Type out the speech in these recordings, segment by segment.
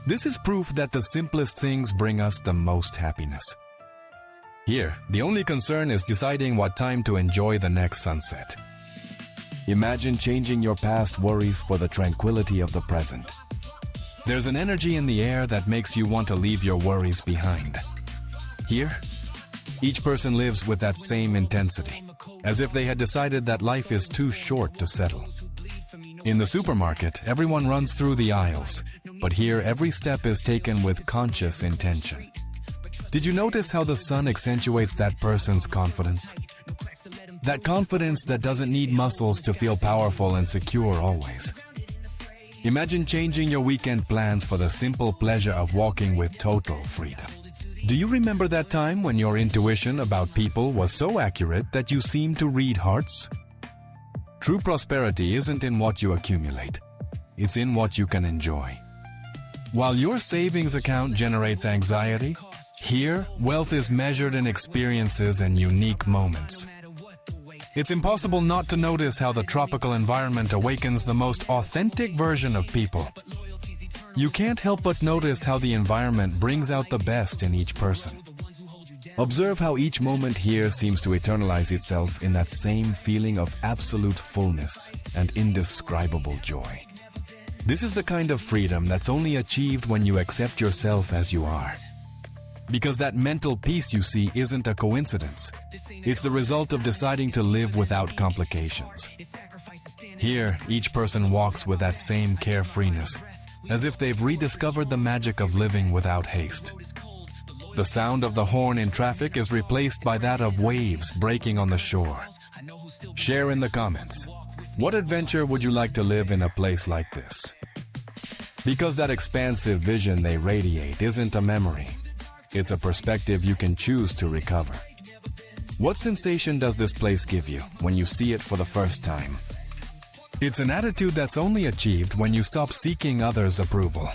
This is proof that the simplest things bring us the most happiness. Here, the only concern is deciding what time to enjoy the next sunset. Imagine changing your past worries for the tranquility of the present. There's an energy in the air that makes you want to leave your worries behind. Here, each person lives with that same intensity, as if they had decided that life is too short to settle. In the supermarket, everyone runs through the aisles, but here every step is taken with conscious intention. Did you notice how the sun accentuates that person's confidence? That confidence that doesn't need muscles to feel powerful and secure always. Imagine changing your weekend plans for the simple pleasure of walking with total freedom. Do you remember that time when your intuition about people was so accurate that you seemed to read hearts? True prosperity isn't in what you accumulate. It's in what you can enjoy. While your savings account generates anxiety, here, wealth is measured in experiences and unique moments. It's impossible not to notice how the tropical environment awakens the most authentic version of people. You can't help but notice how the environment brings out the best in each person. Observe how each moment here seems to eternalize itself in that same feeling of absolute fullness and indescribable joy. This is the kind of freedom that's only achieved when you accept yourself as you are. Because that mental peace you see isn't a coincidence. It's the result of deciding to live without complications. Here, each person walks with that same carefreeness, as if they've rediscovered the magic of living without haste. The sound of the horn in traffic is replaced by that of waves breaking on the shore. Share in the comments. What adventure would you like to live in a place like this? Because that expansive vision they radiate isn't a memory. It's a perspective you can choose to recover. What sensation does this place give you when you see it for the first time? It's an attitude that's only achieved when you stop seeking others' approval.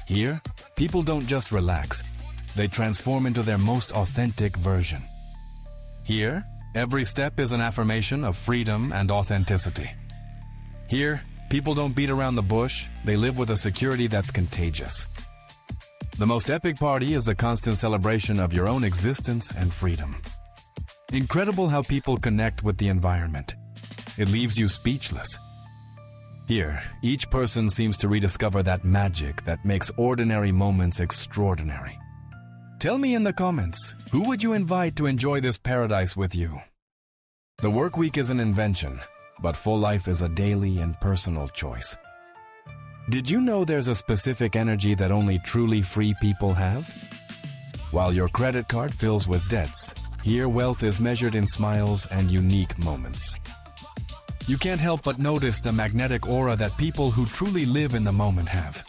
Here, people don't just relax, they transform into their most authentic version. Here, every step is an affirmation of freedom and authenticity. Here, people don't beat around the bush, they live with a security that's contagious. The most epic party is the constant celebration of your own existence and freedom. Incredible how people connect with the environment. It leaves you speechless. Here, each person seems to rediscover that magic that makes ordinary moments extraordinary. Tell me in the comments, who would you invite to enjoy this paradise with you? The work week is an invention, but full life is a daily and personal choice. Did you know there's a specific energy that only truly free people have? While your credit card fills with debts, here wealth is measured in smiles and unique moments. You can't help but notice the magnetic aura that people who truly live in the moment have.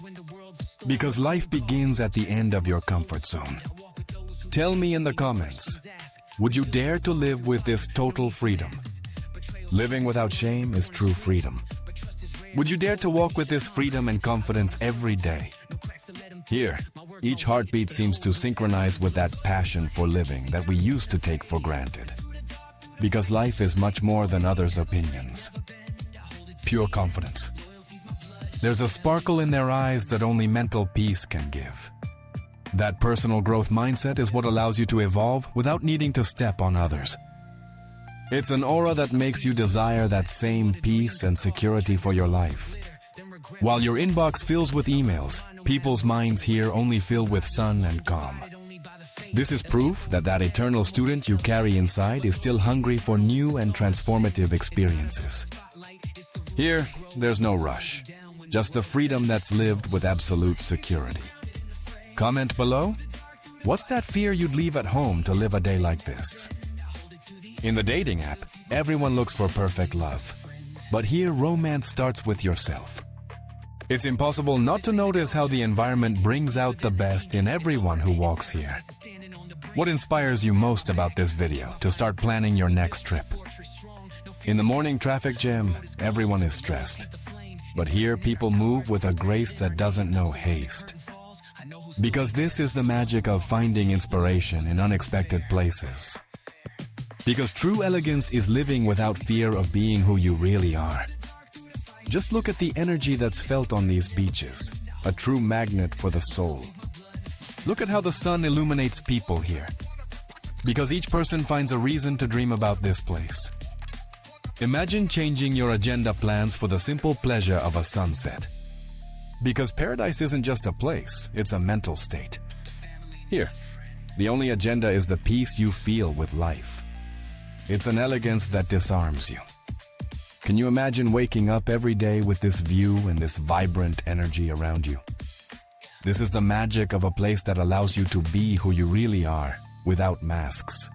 Because life begins at the end of your comfort zone. Tell me in the comments, would you dare to live with this total freedom? Living without shame is true freedom. Would you dare to walk with this freedom and confidence every day? Here, each heartbeat seems to synchronize with that passion for living that we used to take for granted. Because life is much more than others' opinions. Pure confidence. There's a sparkle in their eyes that only mental peace can give. That personal growth mindset is what allows you to evolve without needing to step on others. It's an aura that makes you desire that same peace and security for your life. While your inbox fills with emails, people's minds here only fill with sun and calm. This is proof that that eternal student you carry inside is still hungry for new and transformative experiences. Here, there's no rush, just the freedom that's lived with absolute security. Comment below, what's that fear you'd leave at home to live a day like this? In the dating app, everyone looks for perfect love. But here, romance starts with yourself. It's impossible not to notice how the environment brings out the best in everyone who walks here. What inspires you most about this video to start planning your next trip? In the morning traffic jam, everyone is stressed. But here, people move with a grace that doesn't know haste. Because this is the magic of finding inspiration in unexpected places. Because true elegance is living without fear of being who you really are. Just look at the energy that's felt on these beaches. a true magnet for the soul. Look at how the sun illuminates people here, because each person finds a reason to dream about this place. Imagine changing your agenda plans for the simple pleasure of a sunset. Because paradise isn't just a place, it's a mental state. Here, the only agenda is the peace you feel with life. It's an elegance that disarms you. Can you imagine waking up every day with this view and this vibrant energy around you? This is the magic of a place that allows you to be who you really are, without masks.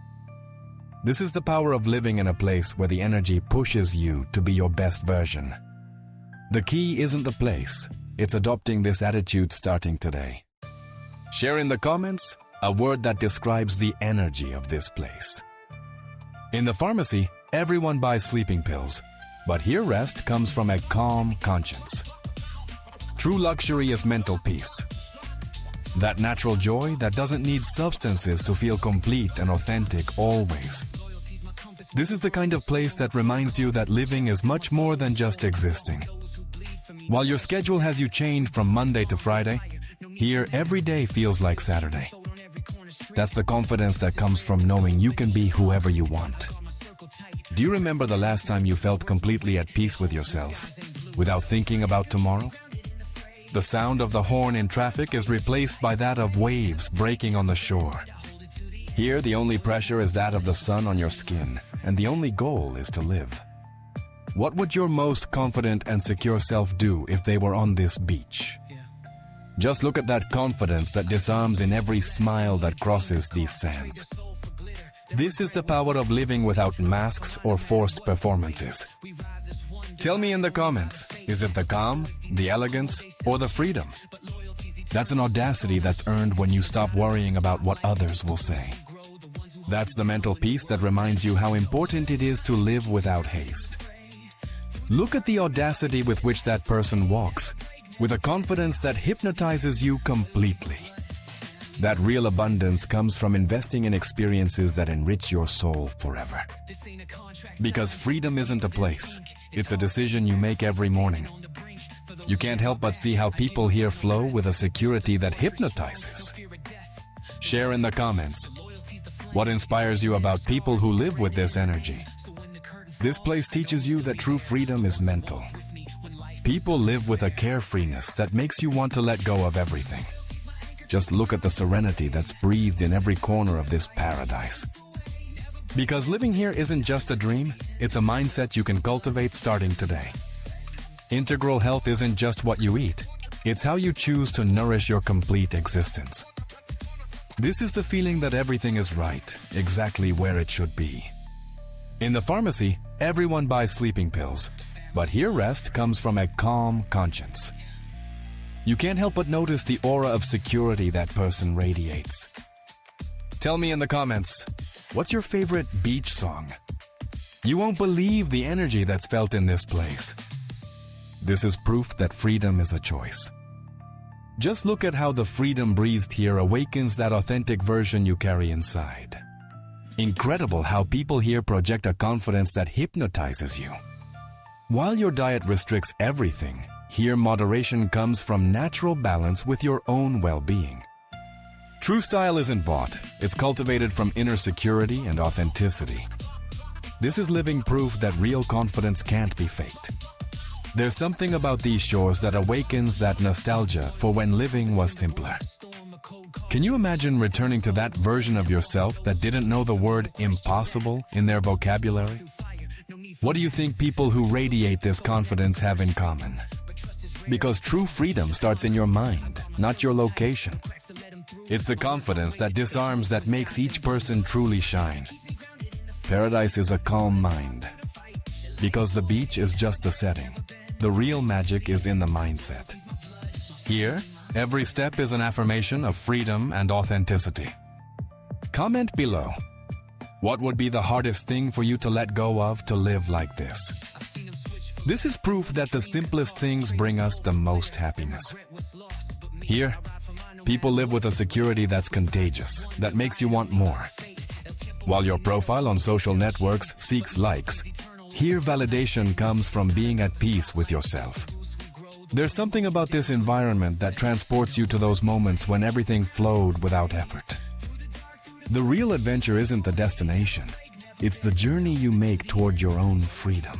This is the power of living in a place where the energy pushes you to be your best version. The key isn't the place, it's adopting this attitude starting today. Share in the comments a word that describes the energy of this place. In the pharmacy, everyone buys sleeping pills, but here rest comes from a calm conscience. True luxury is mental peace. That natural joy that doesn't need substances to feel complete and authentic always. This is the kind of place that reminds you that living is much more than just existing. While your schedule has you chained from Monday to Friday, here every day feels like Saturday. That's the confidence that comes from knowing you can be whoever you want. Do you remember the last time you felt completely at peace with yourself, without thinking about tomorrow? The sound of the horn in traffic is replaced by that of waves breaking on the shore. Here, the only pressure is that of the sun on your skin, and the only goal is to live. What would your most confident and secure self do if they were on this beach? Just look at that confidence that disarms in every smile that crosses these sands. This is the power of living without masks or forced performances. Tell me in the comments, is it the calm, the elegance, or the freedom? That's an audacity that's earned when you stop worrying about what others will say. That's the mental peace that reminds you how important it is to live without haste. Look at the audacity with which that person walks, with a confidence that hypnotizes you completely. That real abundance comes from investing in experiences that enrich your soul forever. Because freedom isn't a place, it's a decision you make every morning. You can't help but see how people here flow with a security that hypnotizes. Share in the comments what inspires you about people who live with this energy. This place teaches you that true freedom is mental. People live with a carefreeness that makes you want to let go of everything. Just look at the serenity that's breathed in every corner of this paradise. Because living here isn't just a dream, it's a mindset you can cultivate starting today. Integral health isn't just what you eat, it's how you choose to nourish your complete existence. This is the feeling that everything is right, exactly where it should be. In the pharmacy, everyone buys sleeping pills, but here rest comes from a calm conscience. You can't help but notice the aura of security that person radiates. Tell me in the comments, what's your favorite beach song? You won't believe the energy that's felt in this place. This is proof that freedom is a choice. Just look at how the freedom breathed here awakens that authentic version you carry inside. Incredible how people here project a confidence that hypnotizes you. While your diet restricts everything, here moderation comes from natural balance with your own well-being. True style isn't bought, it's cultivated from inner security and authenticity. This is living proof that real confidence can't be faked. There's something about these shores that awakens that nostalgia for when living was simpler. Can you imagine returning to that version of yourself that didn't know the word impossible in their vocabulary? What do you think people who radiate this confidence have in common? Because true freedom starts in your mind, not your location. It's the confidence that disarms that makes each person truly shine. Paradise is a calm mind. Because the beach is just a setting. The real magic is in the mindset. Here, every step is an affirmation of freedom and authenticity. Comment below. What would be the hardest thing for you to let go of to live like this? This is proof that the simplest things bring us the most happiness. Here, people live with a security that's contagious, that makes you want more. While your profile on social networks seeks likes, here validation comes from being at peace with yourself. There's something about this environment that transports you to those moments when everything flowed without effort. The real adventure isn't the destination. It's the journey you make toward your own freedom.